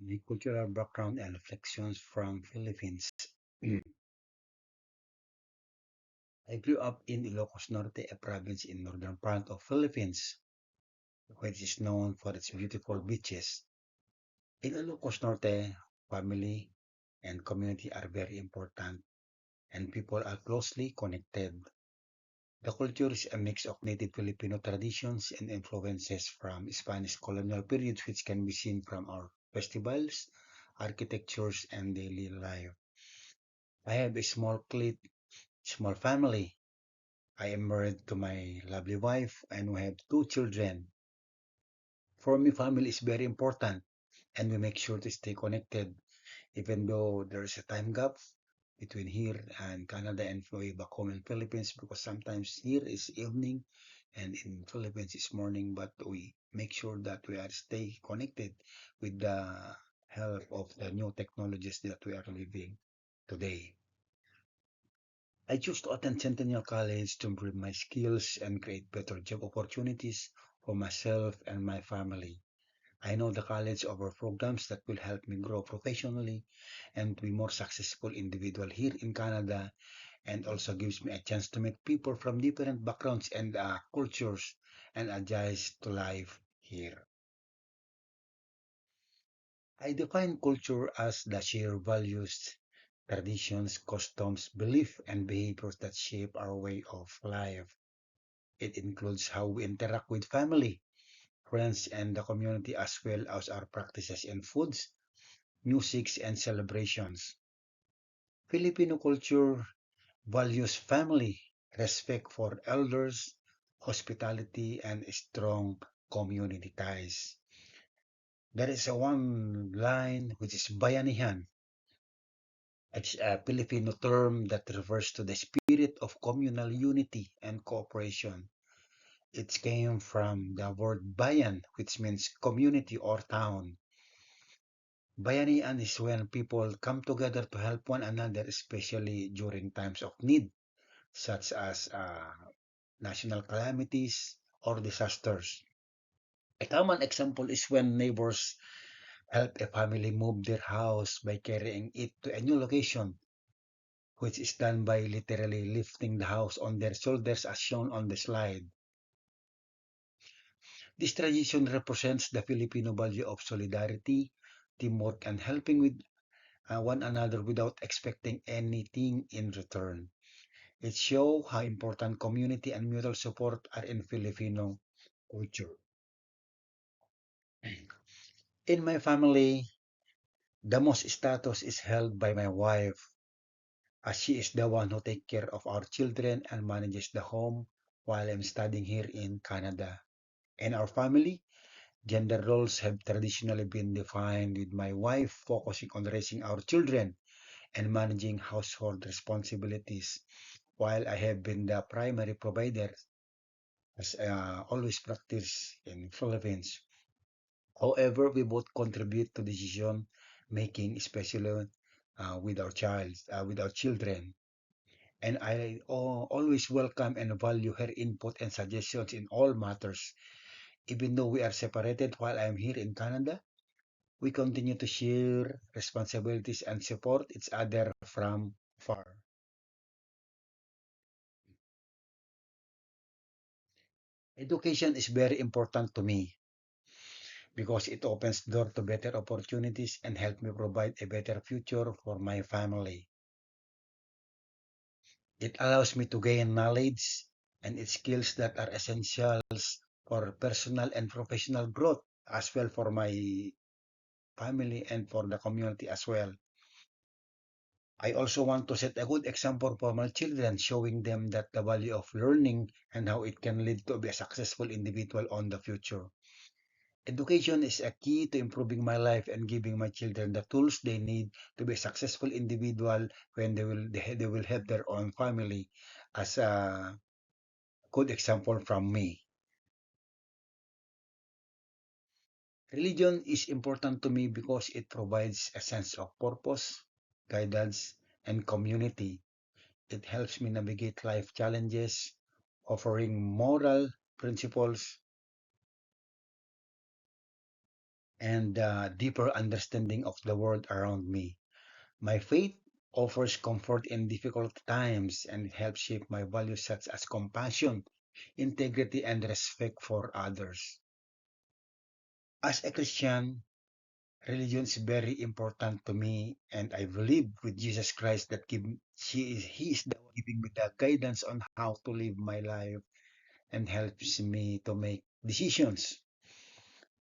The cultural background and reflections from Philippines. I grew up in Ilocos Norte, a province in northern part of Philippines, which is known for its beautiful beaches. In Ilocos Norte, family and community are very important and people are closely connected. The culture is a mix of native Filipino traditions and influences from Spanish colonial periods which can be seen from our festivals, architectures, and daily life. I have a small family. I am married to my lovely wife and we have two children. For me, family is very important and we make sure to stay connected even though there is a time gap between here and Canada and way back home in Philippines because sometimes here is evening and in Philippines it's morning, but we make sure that we are stay connected with the help of the new technologies that we are living today. I choose to attend Centennial College to improve my skills and create better job opportunities for myself and my family. I know the college offers programs that will help me grow professionally and be more successful individual here in Canada and also gives me a chance to meet people from different backgrounds and cultures and adjust to life here. I define culture as the shared values, traditions, customs, beliefs, and behaviors that shape our way of life. It includes how we interact with family, friends, and the community, as well as our practices in foods, music, and celebrations. Filipino culture values family, respect for elders, hospitality, and strong community ties. There is a one line which is bayanihan. It's a Filipino term that refers to the spirit of communal unity and cooperation. It came from the word bayan, which means community or town. Bayanihan is when people come together to help one another, especially during times of need, such as national calamities or disasters. A common example is when neighbors help a family move their house by carrying it to a new location, which is done by literally lifting the house on their shoulders as shown on the slide. This tradition represents the Filipino value of solidarity, teamwork, and helping with one another without expecting anything in return. It shows how important community and mutual support are in Filipino culture. In my family, the most status is held by my wife, as she is the one who takes care of our children and manages the home while I'm studying here in Canada. In our family, gender roles have traditionally been defined with my wife focusing on raising our children and managing household responsibilities, while I have been the primary provider as always practiced in Philippines. However, we both contribute to decision making, especially with our children. And I always welcome and value her input and suggestions in all matters. Even though we are separated while I'm here in Canada, we continue to share responsibilities and support each other from far. Education is very important to me because it opens door to better opportunities and help me provide a better future for my family. It allows me to gain knowledge and skills that are essentials for personal and professional growth as well for my family and for the community as well. I also want to set a good example for my children, showing them that the value of learning and how it can lead to be a successful individual on the future. Education is a key to improving my life and giving my children the tools they need to be a successful individual when they will have their own family as a good example from me. Religion is important to me because it provides a sense of purpose, guidance, and community. It helps me navigate life challenges, offering moral principles and a deeper understanding of the world around me. My faith offers comfort in difficult times and it helps shape my values such as compassion, integrity, and respect for others. As a Christian, religion is very important to me, and I believe with Jesus Christ that He is the one giving me the guidance on how to live my life and helps me to make decisions.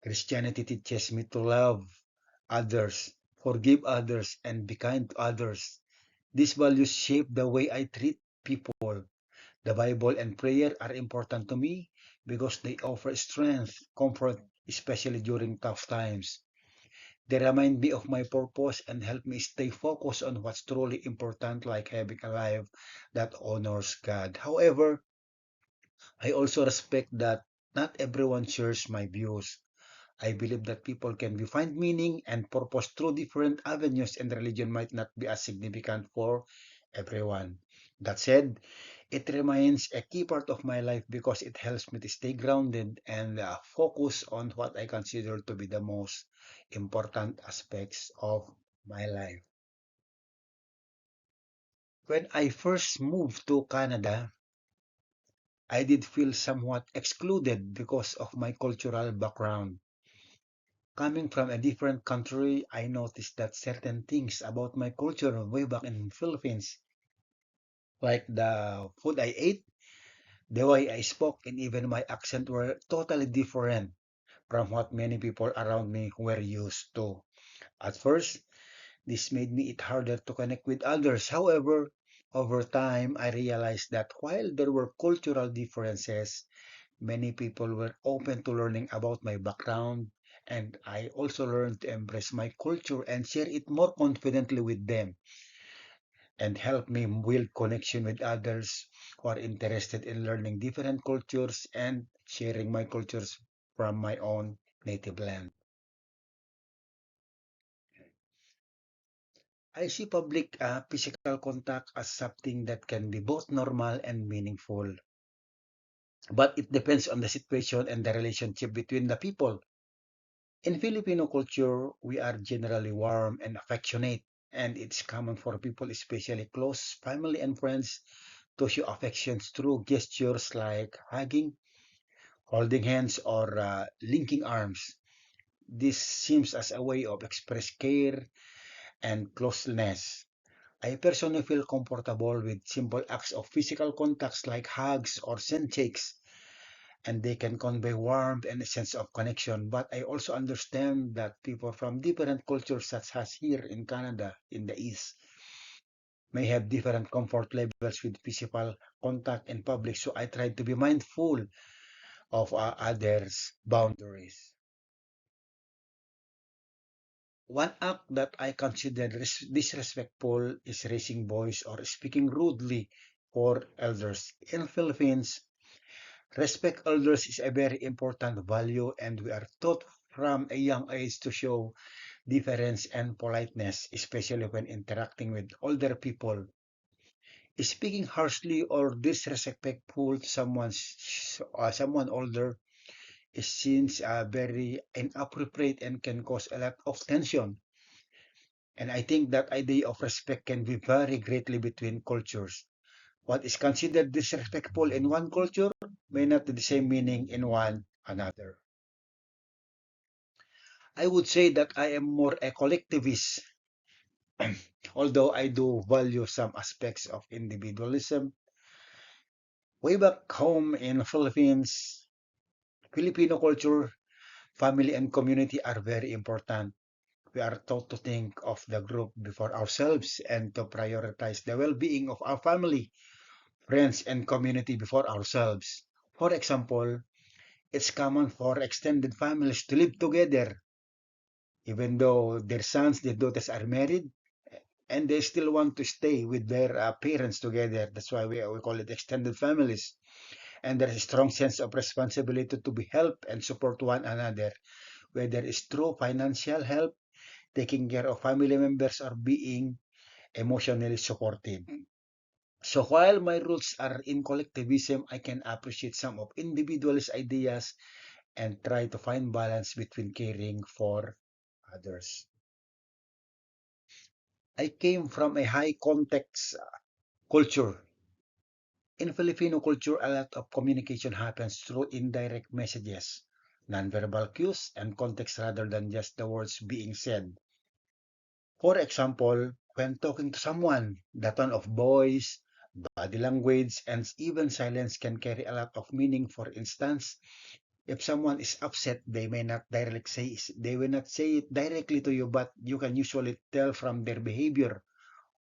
Christianity teaches me to love others, forgive others, and be kind to others. These values shape the way I treat people. The Bible and prayer are important to me because they offer strength, comfort, especially during tough times. They remind me of my purpose and help me stay focused on what's truly important, like having a life that honors God. However, I also respect that not everyone shares my views. I believe that people can find meaning and purpose through different avenues, and religion might not be as significant for everyone. That said, it remains a key part of my life because it helps me to stay grounded and focus on what I consider to be the most important aspects of my life. When I first moved to Canada, I did feel somewhat excluded because of my cultural background. Coming from a different country, I noticed that certain things about my culture way back in Philippines, like the food I ate, the way I spoke, and even my accent were totally different from what many people around me were used to. At first, this made me it harder to connect with others. However, over time, I realized that while there were cultural differences, many people were open to learning about my background, and I also learned to embrace my culture and share it more confidently with them, and help me build connection with others who are interested in learning different cultures and sharing my cultures from my own native land. I see public physical contact as something that can be both normal and meaningful, but it depends on the situation and the relationship between the people. In Filipino culture, we are generally warm and affectionate, and it's common for people, especially close family and friends, to show affections through gestures like hugging, holding hands, or linking arms. This seems as a way of express care and closeness. I personally feel comfortable with simple acts of physical contacts like hugs or handshakes, and they can convey warmth and a sense of connection. But I also understand that people from different cultures, such as here in Canada, in the East, may have different comfort levels with physical contact in public. So I try to be mindful of others' boundaries. One act that I consider disrespectful is raising voice or speaking rudely for elders. In Philippines, respect elders is a very important value, and we are taught from a young age to show deference and politeness, especially when interacting with older people. Speaking harshly or disrespectful to someone older is seen very inappropriate and can cause a lot of tension. And I think that idea of respect can be vary greatly between cultures. What is considered disrespectful in one culture may not be the same meaning in one another. I would say that I am more a collectivist, although I do value some aspects of individualism. Way back home in Philippines, Filipino culture, family and community are very important. We are taught to think of the group before ourselves and to prioritize the well-being of our family, friends, and community before ourselves. For example, it's common for extended families to live together, even though their sons, their daughters are married, and they still want to stay with their parents together. That's why we call it extended families. And there's a strong sense of responsibility to be help and support one another, whether it's through financial help, taking care of family members, or being emotionally supportive. So while my roots are in collectivism, I can appreciate some of individualist ideas and try to find balance between caring for others. I came from a high context culture. In Filipino culture, a lot of communication happens through indirect messages, nonverbal cues, and context rather than just the words being said. For example, when talking to someone, the tone of voice, body language, and even silence can carry a lot of meaning. For instance, if someone is upset, they will not say it directly to you, but you can usually tell from their behavior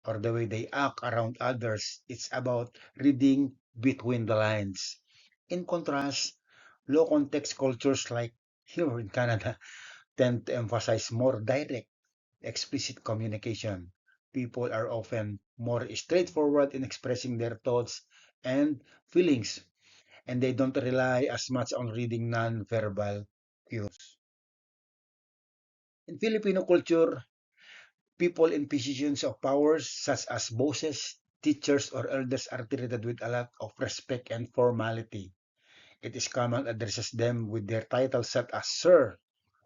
or the way they act around others. It's about reading between the lines. In contrast, low context cultures like here in Canada tend to emphasize more direct, explicit communication. People are often more straightforward in expressing their thoughts and feelings, and they don't rely as much on reading non-verbal cues. In Filipino culture, people in positions of power, such as bosses, teachers, or elders, are treated with a lot of respect and formality. It is common addresses them with their titles such as sir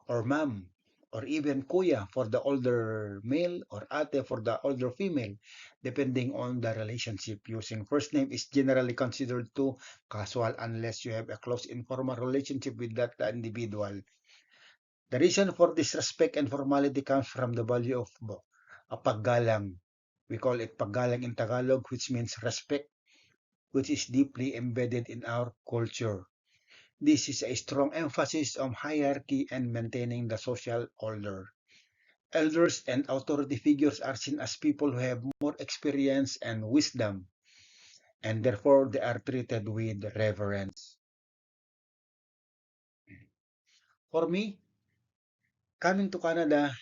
or ma'am, or even kuya for the older male or ate for the older female, depending on the relationship. Using first name is generally considered too casual unless you have a close informal relationship with that individual. The reason for this respect and formality comes from the value of a paggalang. We call it paggalang in Tagalog, which means respect, which is deeply embedded in our culture. This is a strong emphasis on hierarchy and maintaining the social order. Elders and authority figures are seen as people who have more experience and wisdom, and therefore they are treated with reverence. For me, coming to Canada,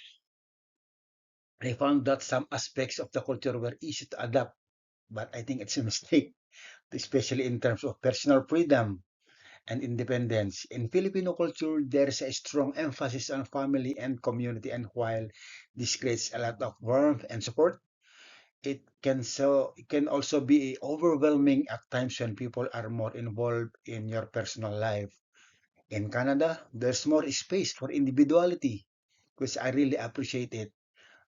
I found that some aspects of the culture were easy to adapt, but I think it's a mistake, especially in terms of personal freedom and independence. In Filipino culture, there's a strong emphasis on family and community, and while this creates a lot of warmth and support, it can also be overwhelming at times when people are more involved in your personal life. In Canada, there's more space for individuality, which I really appreciate it.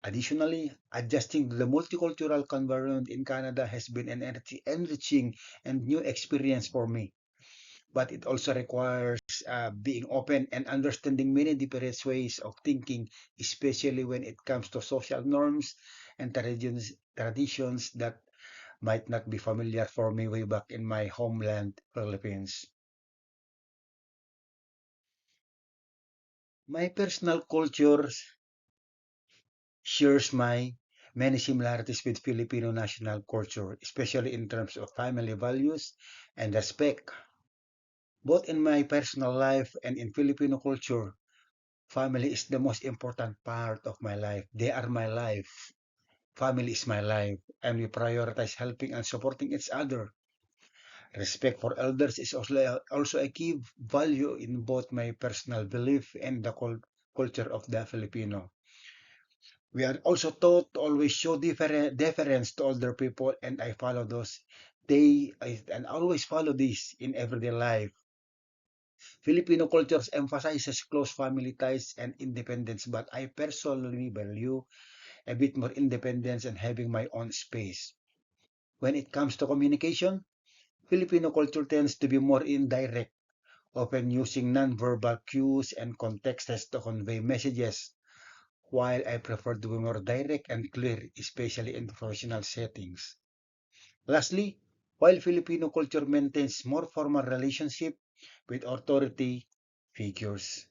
Additionally, adjusting to the multicultural environment in Canada has been an enriching and new experience for me. But it also requires being open and understanding many different ways of thinking, especially when it comes to social norms and traditions that might not be familiar for me way back in my homeland, Philippines. My personal culture shares my many similarities with Filipino national culture, especially in terms of family values and respect. Both in my personal life and in Filipino culture, family is the most important part of my life. They are my life. Family is my life, and we prioritize helping and supporting each other. Respect for elders is also a key value in both my personal belief and the culture of the Filipino. We are also taught to always show deference to older people, and I follow those. And always follow this in everyday life. Filipino culture emphasizes close family ties and independence, but I personally value a bit more independence and having my own space. When it comes to communication, Filipino culture tends to be more indirect, often using nonverbal cues and contexts to convey messages, while I prefer to be more direct and clear, especially in professional settings. Lastly, while Filipino culture maintains more formal relationship with authority figures,